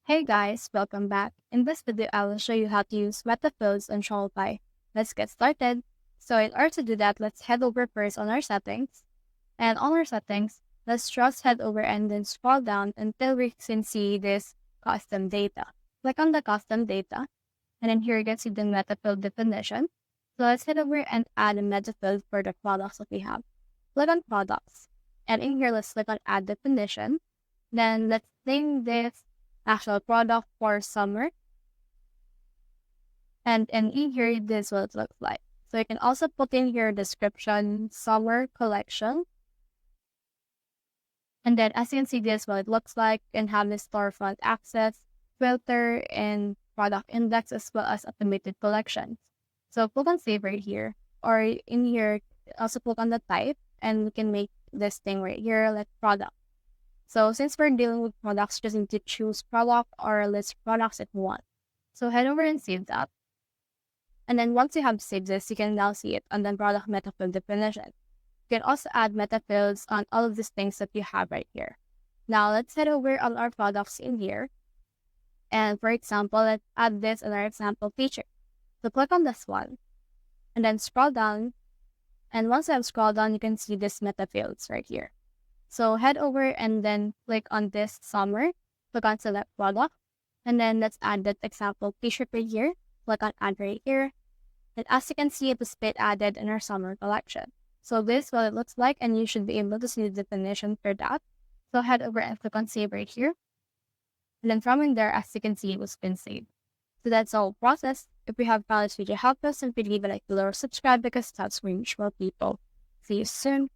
Hey guys, welcome back. In this video, I will show you how to use Metafields on Shopify. Let's get started. So in order to do that, let's head over first on our settings. And on our settings, let's just head over and then scroll down until we can see this custom data. Click on the custom data, and then here you can see the Metafield definition. So let's head over and add a Metafield for the products that we have. Click on products, and in here, let's click on add definition. Then let's name this actual product for summer. And in here, this is what it looks like. So you can also put in here description, summer collection. And then as you can see, this is what it looks like. You can have the storefront access, filter, and product index, as well as automated collections. So click on save right here. Or in here, also click on the type, and we can make this thing right here, like product. So since we're dealing with products, just need to choose product or list products if you want. So head over and save that. And then once you have saved this, you can now see it on the product metafield definition. You can also add metafields on all of these things that you have right here. Now let's head over on our products in here. And for example, let's add this in our example feature. So click on this one and then scroll down. And once I've scrolled down, you can see this metafields right here. So head over and then click on this summer, click on select product, and then let's add that example t-shirt right here, click on add right here. And as you can see, it was been added in our summer collection. So this is what it looks like, and you should be able to see the definition for that. So head over and click on save right here. And then from in there, as you can see, it was been saved. So that's all process. If you have found this video helpful, simply leave a like below or subscribe because that's where we reach more people. See you soon.